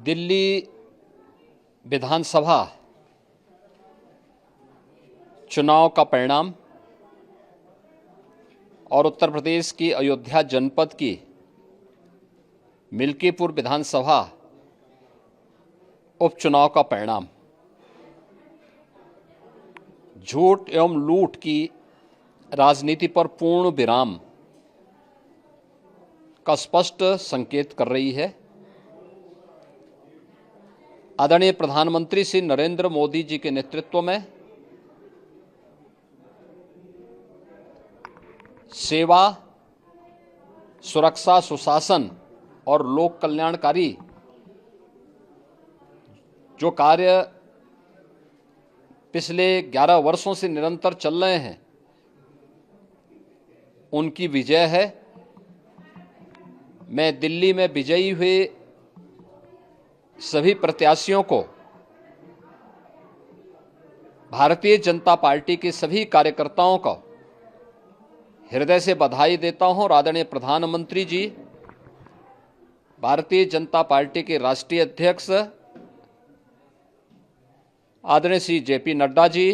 दिल्ली विधानसभा चुनाव का परिणाम और उत्तर प्रदेश की अयोध्या जनपद की मिल्कीपुर विधानसभा उपचुनाव का परिणाम झूठ एवं लूट की राजनीति पर पूर्ण विराम का स्पष्ट संकेत कर रही है। आदरणीय प्रधानमंत्री श्री नरेंद्र मोदी जी के नेतृत्व में सेवा, सुरक्षा, सुशासन और लोक कल्याणकारी जो कार्य पिछले 11 वर्षों से निरंतर चल रहे हैं, उनकी विजय है। मैं दिल्ली में विजयी हुए सभी प्रत्याशियों को, भारतीय जनता पार्टी के सभी कार्यकर्ताओं को हृदय से बधाई देता हूं और आदरणीय प्रधानमंत्री जी, भारतीय जनता पार्टी के राष्ट्रीय अध्यक्ष आदरणीय श्री जेपी नड्डा जी,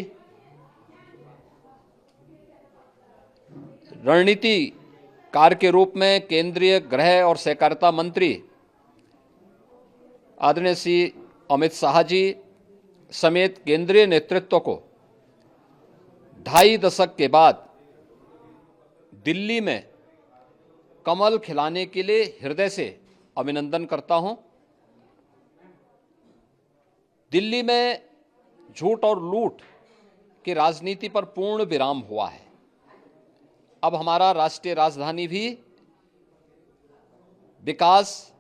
रणनीतिकार के रूप में केंद्रीय गृह और सहकारिता मंत्री आदरणीय श्री अमित शाह जी समेत केंद्रीय नेतृत्व को 2.5 दशक के बाद दिल्ली में कमल खिलाने के लिए हृदय से अभिनंदन करता हूं। दिल्ली में झूठ और लूट की राजनीति पर पूर्ण विराम हुआ है। अब हमारा राष्ट्रीय राजधानी भी विकास,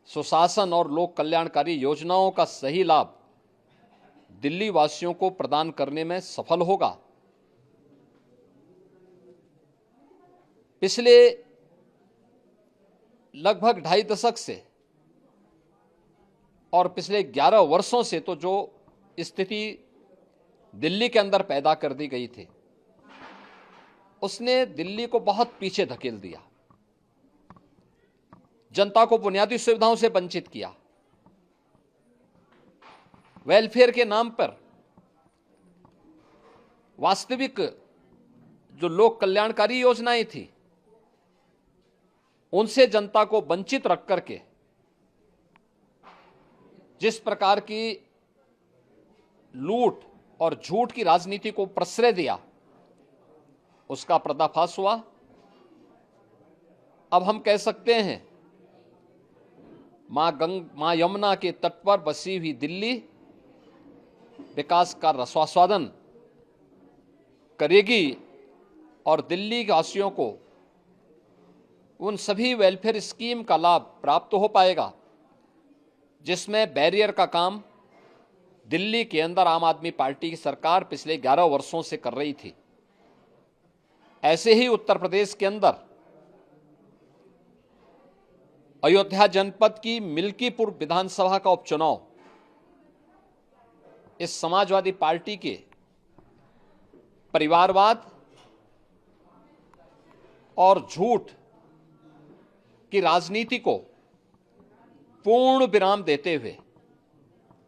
सुशासन और लोक कल्याणकारी योजनाओं का सही लाभ दिल्ली वासियों को प्रदान करने में सफल होगा। पिछले लगभग 2.5 दशक से और पिछले 11 वर्षों से तो जो स्थिति दिल्ली के अंदर पैदा कर दी गई थी, उसने दिल्ली को बहुत पीछे धकेल दिया, जनता को बुनियादी सुविधाओं से वंचित किया, वेलफेयर के नाम पर वास्तविक जो लोक कल्याणकारी योजनाएं थी उनसे जनता को वंचित रख करके जिस प्रकार की लूट और झूठ की राजनीति को प्रश्रय दिया, उसका पर्दाफाश हुआ। अब हम कह सकते हैं मां यमुना के तट पर बसी हुई दिल्ली विकास का रसास्वादन करेगी और दिल्ली वासियों को उन सभी वेलफेयर स्कीम का लाभ प्राप्त हो पाएगा जिसमें बैरियर का काम दिल्ली के अंदर आम आदमी पार्टी की सरकार पिछले 11 वर्षों से कर रही थी। ऐसे ही उत्तर प्रदेश के अंदर अयोध्या जनपद की मिल्कीपुर विधानसभा का उपचुनाव इस समाजवादी पार्टी के परिवारवाद और झूठ की राजनीति को पूर्ण विराम देते हुए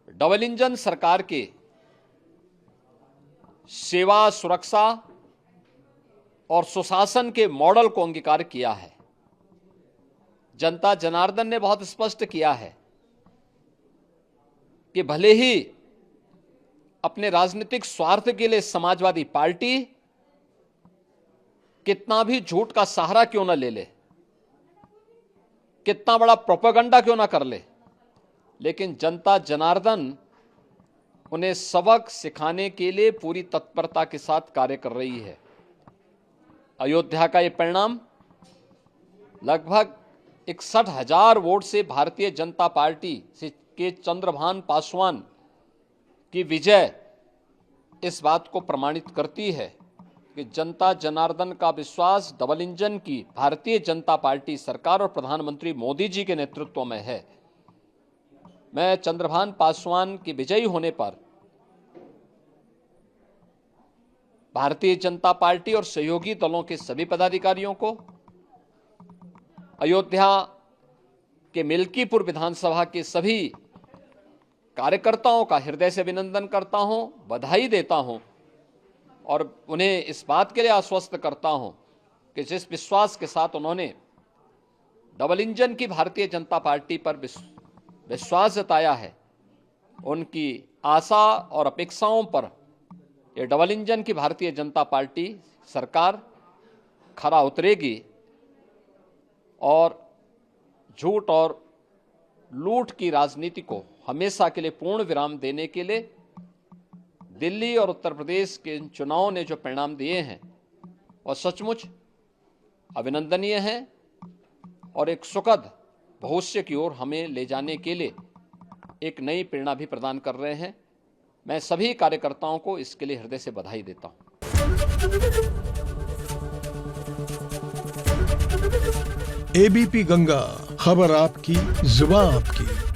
डबल इंजन सरकार के सेवा, सुरक्षा और सुशासन के मॉडल को अंगीकार किया है। जनता जनार्दन ने बहुत स्पष्ट किया है कि भले ही अपने राजनीतिक स्वार्थ के लिए समाजवादी पार्टी कितना भी झूठ का सहारा क्यों न ले ले, कितना बड़ा प्रोपेगेंडा क्यों ना कर ले, लेकिन जनता जनार्दन उन्हें सबक सिखाने के लिए पूरी तत्परता के साथ कार्य कर रही है। अयोध्या का ये परिणाम लगभग 61,000 वोट से भारतीय जनता पार्टी के चंद्रभान पासवान की विजय इस बात को प्रमाणित करती है कि जनता जनार्दन का विश्वास डबल इंजन की भारतीय जनता पार्टी सरकार और प्रधानमंत्री मोदी जी के नेतृत्व में है। मैं चंद्रभान पासवान के विजयी होने पर भारतीय जनता पार्टी और सहयोगी दलों के सभी पदाधिकारियों को, अयोध्या कि मिल्कीपुर विधानसभा के सभी कार्यकर्ताओं का हृदय से अभिनंदन करता हूं, बधाई देता हूं और उन्हें इस बात के लिए आश्वस्त करता हूं कि जिस विश्वास के साथ उन्होंने डबल इंजन की भारतीय जनता पार्टी पर विश्वास जताया है, उनकी आशा और अपेक्षाओं पर ये डबल इंजन की भारतीय जनता पार्टी सरकार खरा उतरेगी और झूठ और लूट की राजनीति को हमेशा के लिए पूर्ण विराम देने के लिए दिल्ली और उत्तर प्रदेश के इन चुनावों ने जो परिणाम दिए हैं और सचमुच अभिनंदनीय हैं और एक सुखद भविष्य की ओर हमें ले जाने के लिए एक नई प्रेरणा भी प्रदान कर रहे हैं। मैं सभी कार्यकर्ताओं को इसके लिए हृदय से बधाई देता हूं। एबीपी गंगा, खबर आपकी, जुबान आपकी।